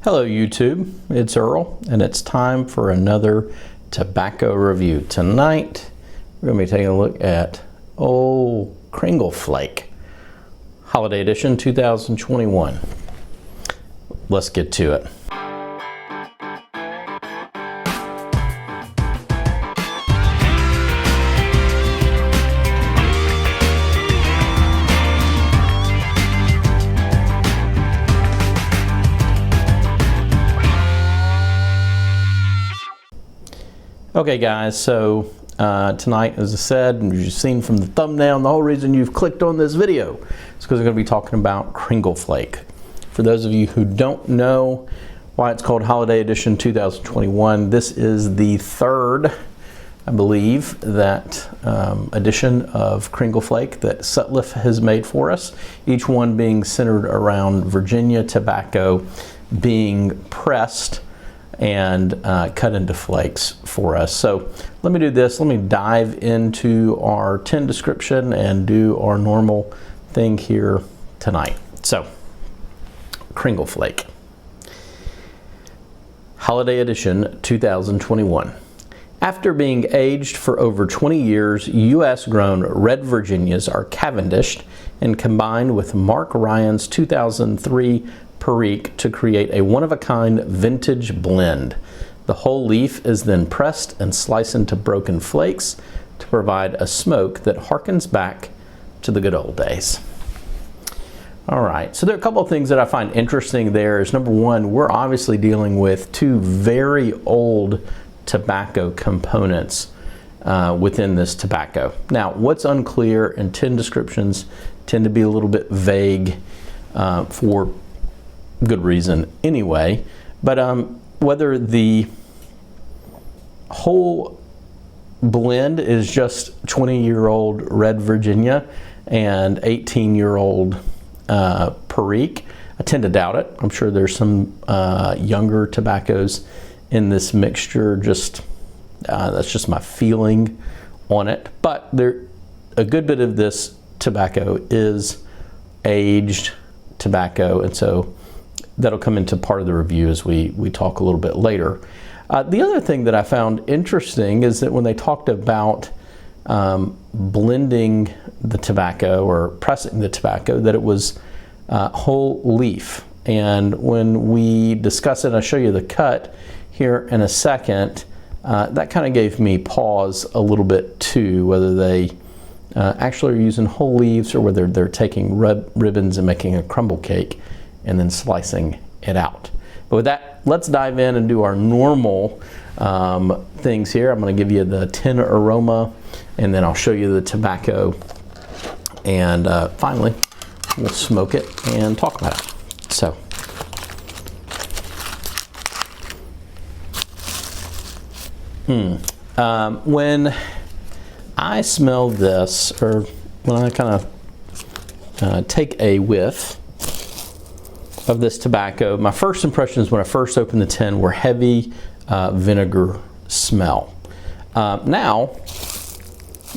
Hello YouTube, it's Earl, and it's time for another tobacco review. Tonight, we're going to be taking a look at old Cringle Flake, Holiday Edition 2021. Let's get to it. Okay guys, so tonight, as I said, and you've seen from the thumbnail, and the whole reason you've clicked on this video is because we're going to be talking about Cringle Flake. For those of you who don't know why it's called Holiday Edition 2021, this is the third, I believe, that edition of Cringle Flake that Sutliff has made for us, each one being centered around Virginia tobacco being pressed and cut into flakes for us. So let me do this. Let me dive into our tin description and do our normal thing here tonight. So, Cringle Flake, Holiday Edition 2021. After being aged for over 20 years, U.S.-grown red Virginias are Cavendished and combined with Mark Ryan's 2003 Perique to create a one-of-a-kind vintage blend. The whole leaf is then pressed and sliced into broken flakes to provide a smoke that harkens back to the good old days. All right, so there are a couple of things that I find interesting there. Is number one, we're obviously dealing with two very old tobacco components within this tobacco. Now, what's unclear, and tin descriptions tend to be a little bit vague for good reason anyway, but whether the whole blend is just 20-year-old red Virginia and 18-year-old Perique, I tend to doubt it. I'm sure there's some younger tobaccos in this mixture. Just that's just my feeling on it. But a good bit of this tobacco is aged tobacco, and so that'll come into part of the review as we talk a little bit later. The other thing that I found interesting is that when they talked about blending the tobacco or pressing the tobacco, that it was whole leaf. And when we discuss it, I'll show you the cut here in a second, that kind of gave me pause a little bit too, whether they actually are using whole leaves or whether they're taking ribbons and making a crumble cake and then slicing it out. But with that, let's dive in and do our normal things here. I'm going to give you the tin aroma, and then I'll show you the tobacco, and finally we'll smoke it and talk about it. So, when I smell this, or when I kind of take a whiff of this tobacco, my first impressions when I first opened the tin were heavy vinegar smell. Now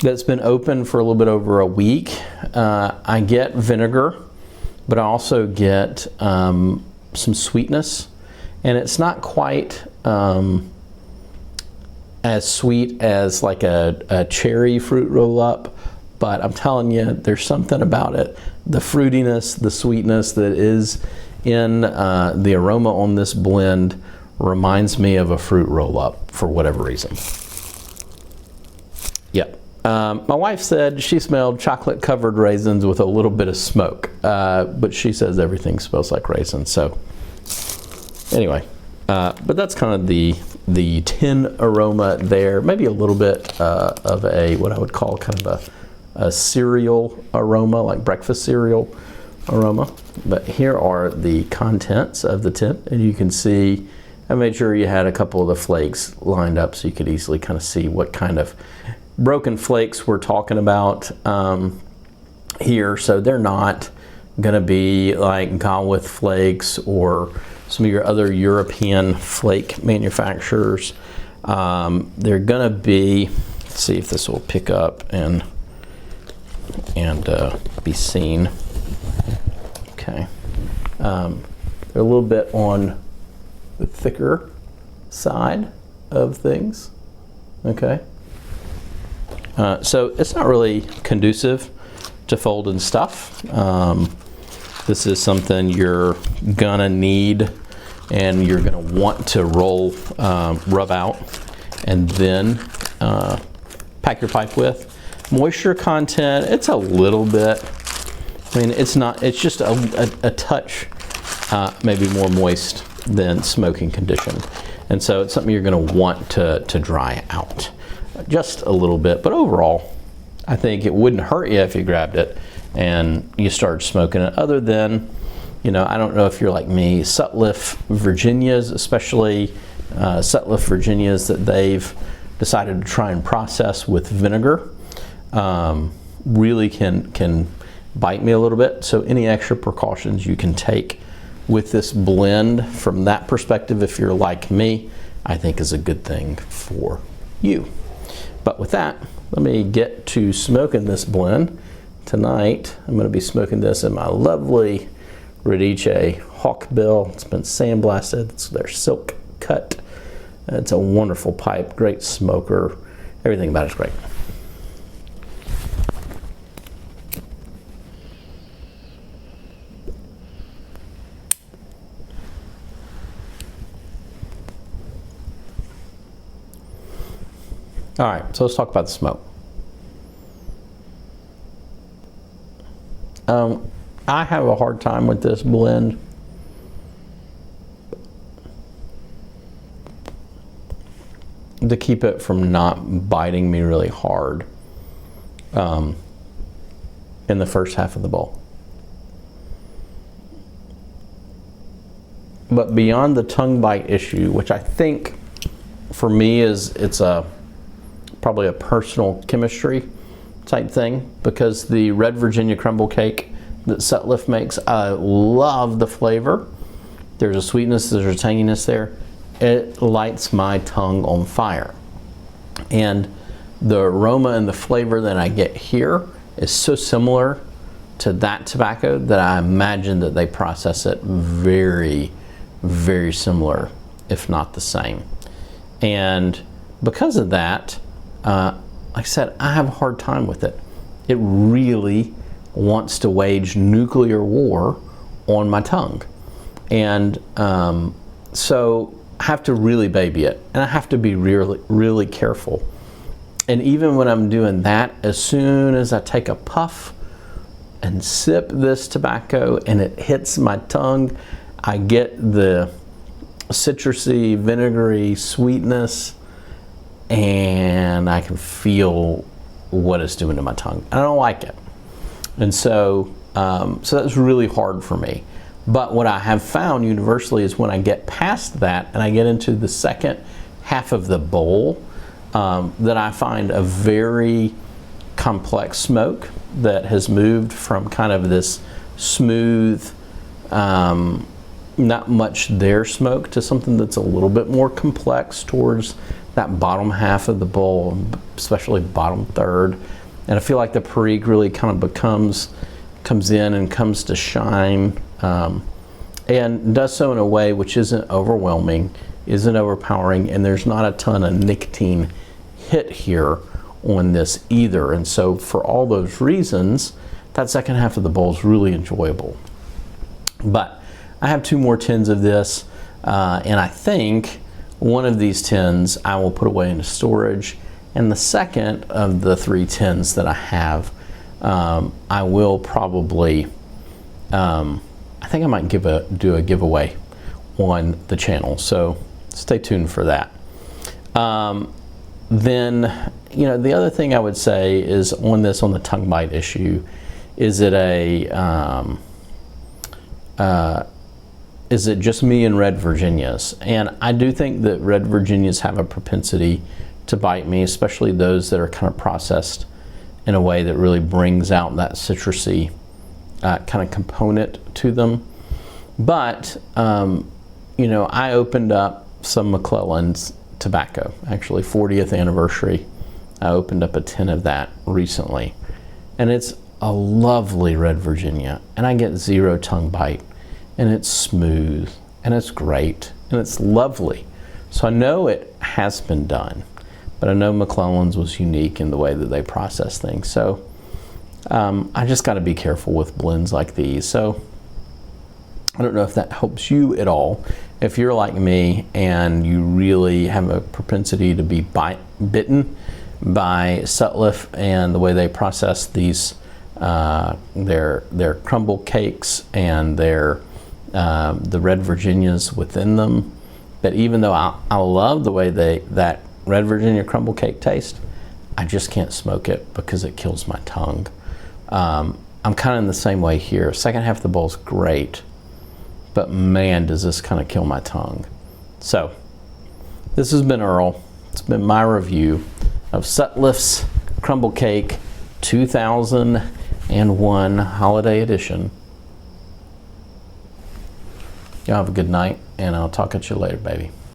that it's been open for a little bit over a week, I get vinegar, but I also get some sweetness, and it's not quite as sweet as like a cherry fruit roll up, but I'm telling you, there's something about it. The fruitiness, the sweetness that is in the aroma on this blend reminds me of a fruit roll-up for whatever reason. Yep. My wife said she smelled chocolate-covered raisins with a little bit of smoke, but she says everything smells like raisins. So anyway, but that's kind of the tin aroma there. Maybe a little bit of what I would call kind of a cereal aroma, like breakfast cereal aroma. But here are the contents of the tin, and you can see I made sure you had a couple of the flakes lined up so you could easily kind of see what kind of broken flakes we're talking about here. So they're not gonna be like Galwith flakes or some of your other European flake manufacturers. They're gonna be, let's see if this will pick up and be seen. Okay. They're a little bit on the thicker side of things. Okay. So it's not really conducive to folding stuff. This is something you're gonna need and you're gonna want to roll, rub out, and then pack your pipe with. Moisture content, it's a little bit, I mean, it's not, it's just a touch maybe more moist than smoking condition. And so it's something you're gonna want to dry out just a little bit. But overall, I think it wouldn't hurt you if you grabbed it and you started smoking it, other than, you know, I don't know if you're like me, Sutliff Virginias, especially Sutliff Virginias that they've decided to try and process with vinegar, really can bite me a little bit. So any extra precautions you can take with this blend from that perspective, if you're like me, I think is a good thing for you. But with that, let me get to smoking this blend. Tonight, I'm gonna be smoking this in my lovely Radice Hawkbill. It's been sandblasted, it's their silk cut. It's a wonderful pipe, great smoker. Everything about it's great. All right, so let's talk about the smoke. I have a hard time with this blend. To keep it from not biting me really hard in the first half of the bowl. But beyond the tongue bite issue, which I think for me it's probably a personal chemistry type thing, because the red Virginia crumble cake that Sutliff makes, I love the flavor. There's a sweetness, there's a tanginess there. It lights my tongue on fire. And the aroma and the flavor that I get here is so similar to that tobacco that I imagine that they process it very, very similar, if not the same. And because of that, like I said, I have a hard time with it. It really wants to wage nuclear war on my tongue. And so I have to really baby it, and I have to be really, really careful. And even when I'm doing that, as soon as I take a puff and sip this tobacco and it hits my tongue, I get the citrusy, vinegary sweetness, and I can feel what it's doing to my tongue. I don't like it. And so, so that's really hard for me. But what I have found universally is when I get past that and I get into the second half of the bowl, that I find a very complex smoke that has moved from kind of this smooth, not much there smoke to something that's a little bit more complex towards that bottom half of the bowl, especially bottom third. And I feel like the Perique really kind of comes in and comes to shine, and does so in a way which isn't overwhelming, isn't overpowering, and there's not a ton of nicotine hit here on this either. And so for all those reasons, that second half of the bowl is really enjoyable. But I have 2 more tins of this, and I think one of these tins I will put away into storage, and the second of the 3 tins that I have, I will probably, I think I might do a giveaway on the channel, so stay tuned for that. Then, you know, the other thing I would say is on the tongue bite issue, is it just me and red Virginias? And I do think that red Virginias have a propensity to bite me, especially those that are kind of processed in a way that really brings out that citrusy kind of component to them. But, you know, I opened up some McClellan's tobacco, actually 40th anniversary. I opened up a tin of that recently, and it's a lovely red Virginia, and I get 0 tongue bite, and it's smooth, and it's great. and it's lovely. So I know it has been done, but I know McClelland's was unique in the way that they process things. So I just got to be careful with blends like these. So I don't know if that helps you at all. If you're like me and you really have a propensity to be bitten by Sutliff and the way they process these, their crumble cakes and their the Red Virginias within them, that even though I love the way that Red Virginia crumble cake tastes, I just can't smoke it because it kills my tongue. I'm kind of in the same way here. Second half of the bowl's great, but man, does this kind of kill my tongue. So this has been Earl. It's been my review of Sutliff's Crumble Cake 2001 Holiday Edition. Y'all have a good night, and I'll talk at you later, baby.